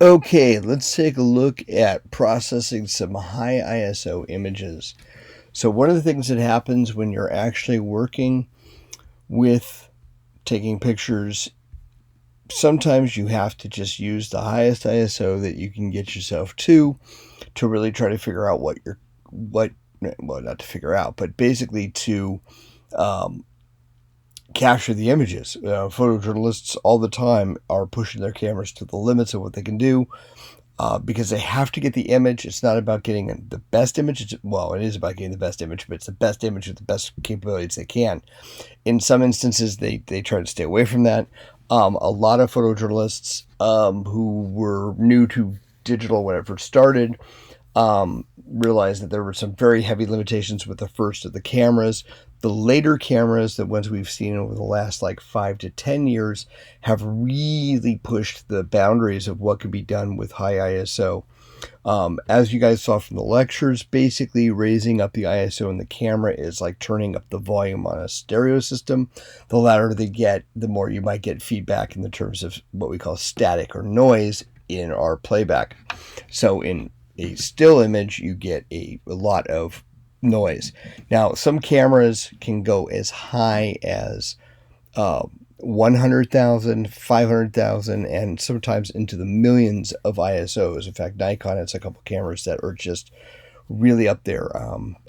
Okay, let's take a look at processing some high ISO images. So one of the things that happens when you're actually working with taking pictures, sometimes you have to just use the highest ISO that you can get yourself to really try to figure out what well, not to figure out, but basically to um, capture the images. Photojournalists all the time are pushing their cameras to the limits of what they can do, because they have to get the image. It's not about getting the best image. Well, it is about getting the best image, but it's the best image with the best capabilities they can. In some instances, they try to stay away from that. A lot of photojournalists who were new to digital when it first started realized that there were some very heavy limitations with the first of the cameras. The later cameras, the ones we've seen over the last like 5 to 10 years, have really pushed the boundaries of what can be done with high ISO. As you guys saw from the lectures, basically raising up the ISO in the camera is like turning up the volume on a stereo system. The louder they get, the more you might get feedback in the terms of what we call static or noise in our playback. So in a still image, you get a lot of noise. Now, some cameras can go as high as 100,000, 500,000, and sometimes into the millions of ISOs. In fact, Nikon has a couple cameras that are just really up there.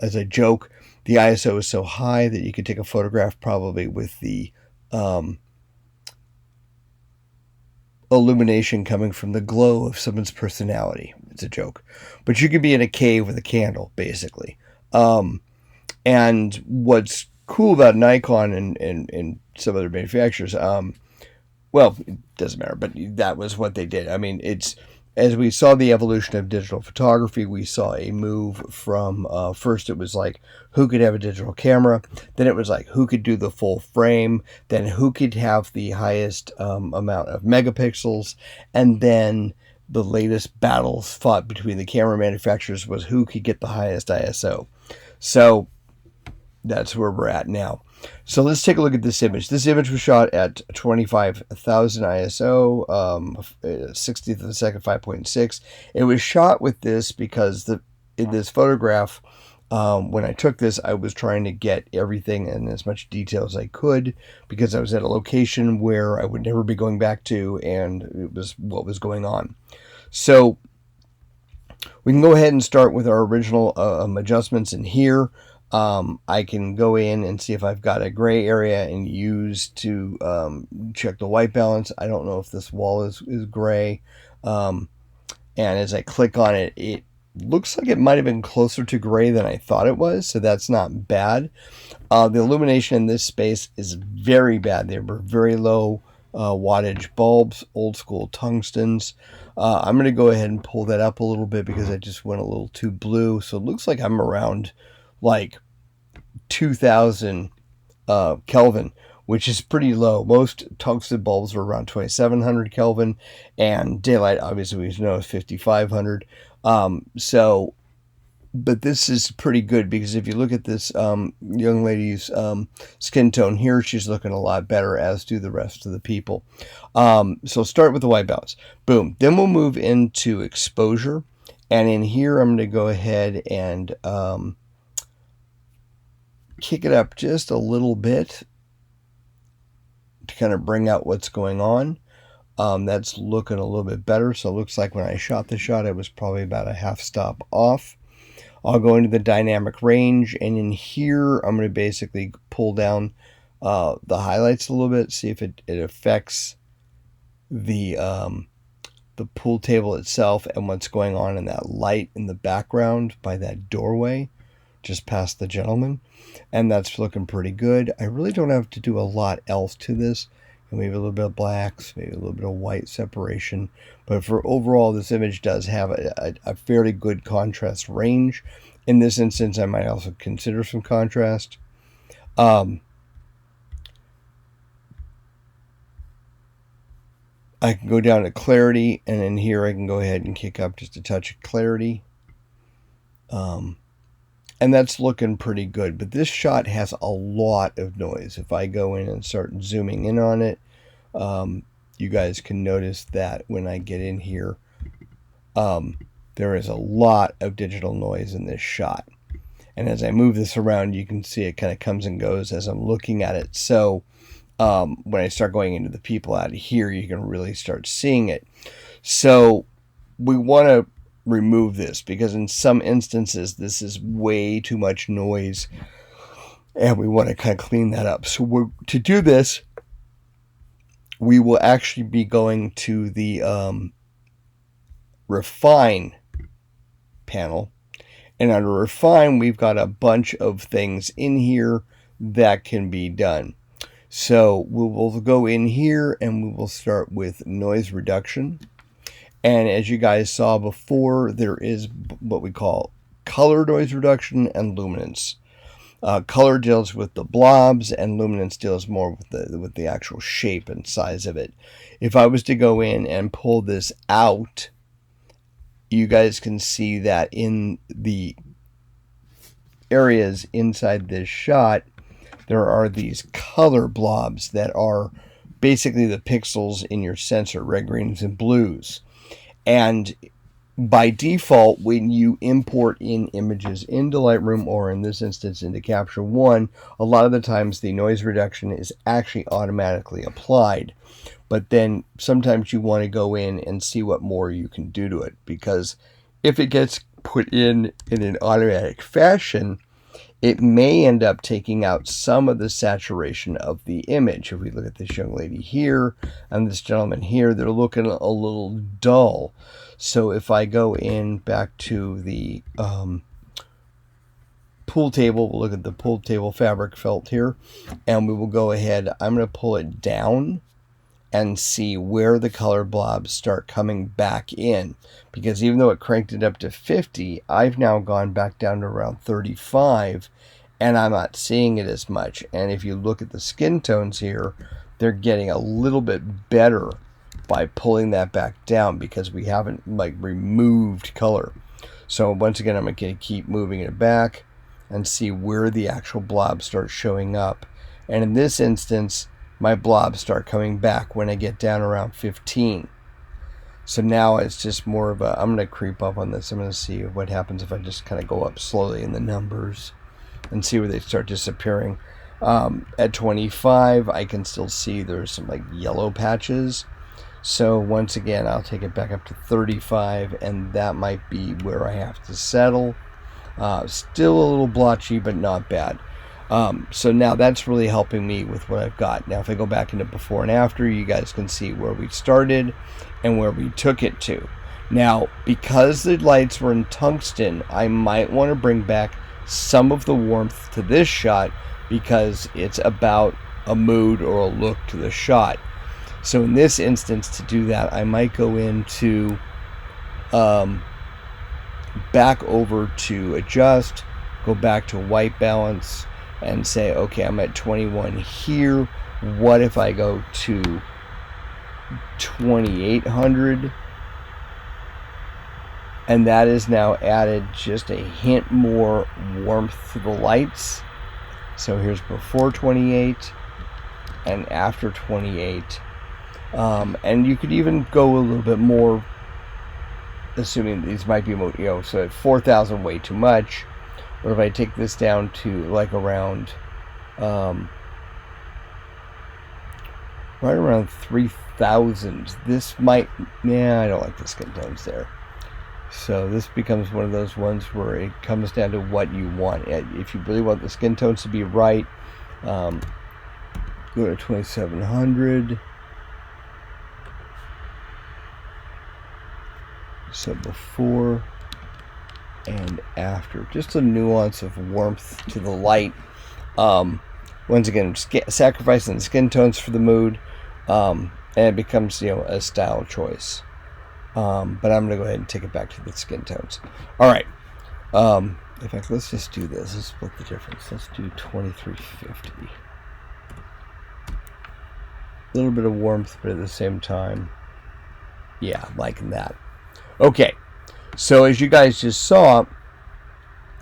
As a joke, the ISO is so high that you could take a photograph probably with the illumination coming from the glow of someone's personality. It's a joke. But you could be in a cave with a candle, basically. And what's cool about Nikon and some other manufacturers, well, it doesn't matter, but that was what they did. I mean, it's as we saw the evolution of digital photography, we saw a move from first it was like who could have a digital camera, then it was like who could do the full frame, then who could have the highest amount of megapixels, and then the latest battles fought between the camera manufacturers was who could get the highest ISO. So that's where we're at now. So let's take a look at this image. This image was shot at 25,000 ISO, 60th of a second, 5.6. It was shot with this because in this photograph, when I took this, I was trying to get everything in as much detail as I could because I was at a location where I would never be going back to, and it was what was going on. So we can go ahead and start with our original adjustments in here. I can go in and see if I've got a gray area and use to check the white balance. I don't know if this wall is gray. And as I click on it, it looks like it might have been closer to gray than I thought it was, so that's not bad. The illumination in this space is very bad. They were very low wattage bulbs, old school tungstens. I'm going to go ahead and pull that up a little bit because I just went a little too blue. So it looks like I'm around like 2000 Kelvin, which is pretty low. Most tungsten bulbs are around 2700 Kelvin, and daylight obviously we know is 5500. But this is pretty good because if you look at this young lady's skin tone here, she's looking a lot better, as do the rest of the people. So start with the white balance. Boom. Then we'll move into exposure. And in here, I'm going to go ahead and kick it up just a little bit to kind of bring out what's going on. That's looking a little bit better. So it looks like when I shot the shot, it was probably about a half stop off. I'll go into the dynamic range, and in here, I'm going to basically pull down the highlights a little bit, see if it affects the pool table itself and what's going on in that light in the background by that doorway just past the gentleman. And that's looking pretty good. I really don't have to do a lot else to this. Maybe a little bit of blacks, maybe a little bit of white separation. But for overall, this image does have a fairly good contrast range. In this instance, I might also consider some contrast. I can go down to clarity, and in here I can go ahead and kick up just a touch of clarity. And that's looking pretty good. But this shot has a lot of noise. If I go in and start zooming in on it, you guys can notice that when I get in here, There is a lot of digital noise in this shot. And as I move this around, you can see it kind of comes and goes as I'm looking at it. So when I start going into the people out of here, you can really start seeing it. So we want to remove this because in some instances, this is way too much noise. And we want to kind of clean that up. So to do this, we will actually be going to the refine panel. And under refine, we've got a bunch of things in here that can be done. So we will go in here and we will start with noise reduction. And as you guys saw before, there is what we call color noise reduction and luminance. Color deals with the blobs, and luminance deals more with the actual shape and size of it. If I was to go in and pull this out, you guys can see that in the areas inside this shot, there are these color blobs that are basically the pixels in your sensor, red, greens, and blues. And by default, when you import in images into Lightroom, or in this instance into Capture One, a lot of the times the noise reduction is actually automatically applied. But then sometimes you want to go in and see what more you can do to it, because if it gets put in an automatic fashion, it may end up taking out some of the saturation of the image. If we look at this young lady here and this gentleman here, they're looking a little dull. So if I go in back to the pool table, we'll look at the pool table fabric felt here, and we will go ahead, I'm going to pull it down and see where the color blobs start coming back in. Because even though it cranked it up to 50, I've now gone back down to around 35, and I'm not seeing it as much. And if you look at the skin tones here, they're getting a little bit better by pulling that back down, because we haven't removed color. So once again, I'm going to keep moving it back and see where the actual blobs start showing up. And in this instance, my blobs start coming back when I get down around 15. So now it's just more of a, I'm going to creep up on this. I'm going to see what happens if I just kind of go up slowly in the numbers and see where they start disappearing. At 25, I can still see there's some yellow patches. So once again, I'll take it back up to 35, and that might be where I have to settle. Still a little blotchy, but not bad. So now that's really helping me with what I've got. Now if I go back into before and after, you guys can see where we started and where we took it to. Now, because the lights were in tungsten, I might want to bring back some of the warmth to this shot, because it's about a mood or a look to the shot. So in this instance, to do that, I might go into back over to adjust, go back to white balance, and say, okay, I'm at 21 here. What if I go to 2800? And that is now added just a hint more warmth to the lights. So here's before 28 and after 28. And you could even go a little bit more, assuming these might be, so at 4,000 way too much. Or if I take this down to around, right around 3,000, this might, I don't like the skin tones there. So this becomes one of those ones where it comes down to what you want. If you really want the skin tones to be right, go to 2,700. So before and after, just a nuance of warmth to the light. Once again, sacrificing the skin tones for the mood, and it becomes a style choice. But I'm gonna go ahead and take it back to the skin tones. All right. In fact, let's just do this. Let's split the difference. Let's do 2350. A little bit of warmth, but at the same time, yeah, liking that. Okay. So as you guys just saw,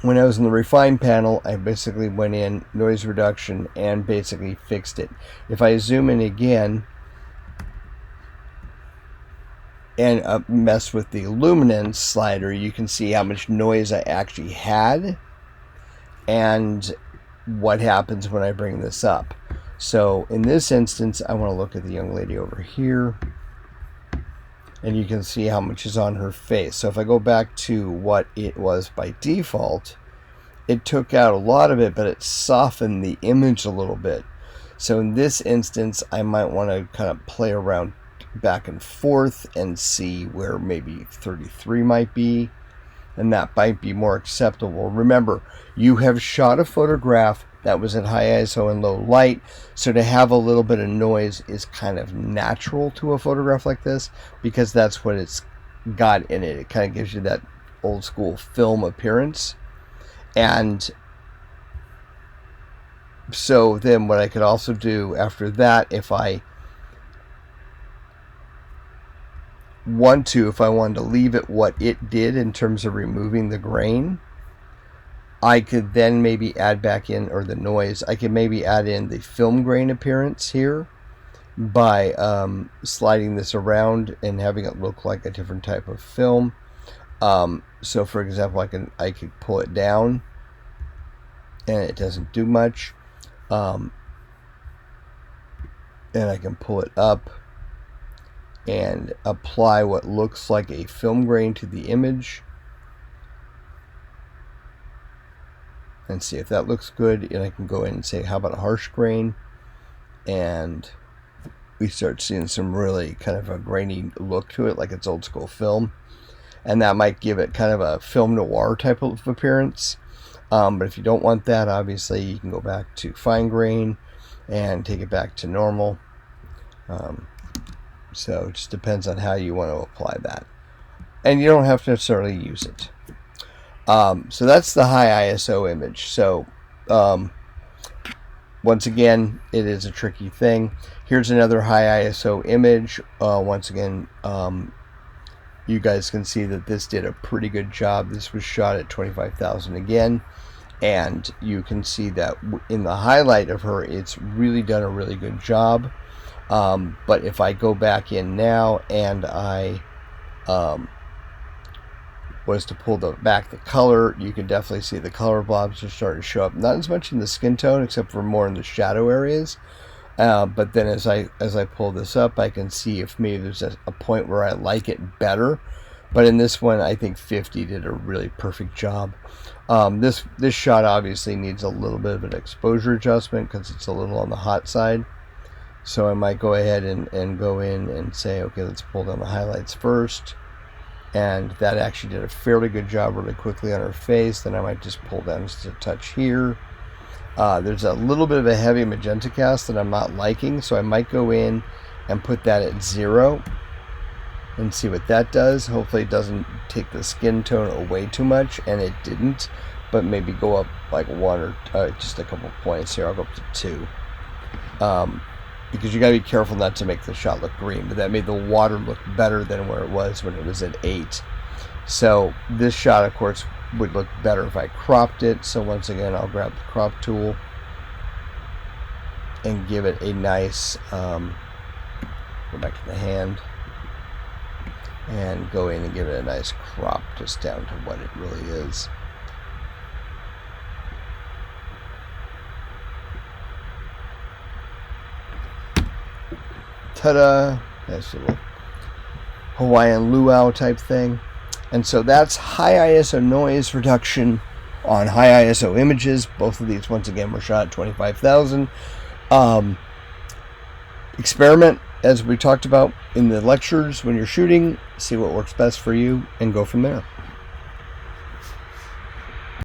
when I was in the refine panel, I basically went in noise reduction and basically fixed it. If I zoom in again, and mess with the luminance slider, you can see how much noise I actually had and what happens when I bring this up. So in this instance, I want to look at the young lady over here, and you can see how much is on her face. So if I go back to what it was by default, it took out a lot of it, but it softened the image a little bit. So in this instance, I might want to kind of play around back and forth and see where maybe 33 might be, and that might be more acceptable. Remember, you have shot a photograph that was at high ISO and low light, so to have a little bit of noise is kind of natural to a photograph like this, because that's what it's got in it. It kind of gives you that old school film appearance. And so then what I could also do after that, if I wanted to leave it what it did in terms of removing the grain, I could then maybe add back in, or the noise, I could maybe add in the film grain appearance here by sliding this around and having it look like a different type of film. So for example, I could pull it down and it doesn't do much. And I can pull it up and apply what looks like a film grain to the image and see if that looks good. And I can go in and say, how about a harsh grain? And we start seeing some really kind of a grainy look to it, like it's old school film. And that might give it kind of a film noir type of appearance. But if you don't want that, obviously you can go back to fine grain and take it back to normal. So it just depends on how you want to apply that. And you don't have to necessarily use it. So that's the high ISO image. So once again, it is a tricky thing. Here's another high ISO image. Once again, you guys can see that this did a pretty good job. This was shot at 25,000 again. And you can see that in the highlight of her, it's really done a really good job. But if I go back in now and I was to pull back the color, you can definitely see the color blobs are starting to show up. Not as much in the skin tone, except for more in the shadow areas. But then as I pull this up, I can see if maybe there's a point where I like it better. But in this one, I think 50 did a really perfect job. This shot obviously needs a little bit of an exposure adjustment because it's a little on the hot side. So I might go ahead and go in and say, okay, let's pull down the highlights first. And that actually did a fairly good job really quickly on her face. Then I might just pull down just a touch here. There's a little bit of a heavy magenta cast that I'm not liking, so I might go in and put that at 0 and see what that does. Hopefully it doesn't take the skin tone away too much, and it didn't, but maybe go up like 1 or just a couple points here. I'll go up to 2. Because you got to be careful not to make the shot look green, but that made the water look better than where it was when it was at 8. So this shot, of course, would look better if I cropped it. So once again, I'll grab the crop tool and give it a nice, go back to the hand, and go in and give it a nice crop just down to what it really is. Ta-da! Nice little Hawaiian luau type thing. And so that's high ISO noise reduction on high ISO images. Both of these, once again, were shot at 25,000. Experiment, as we talked about in the lectures when you're shooting, see what works best for you, and go from there.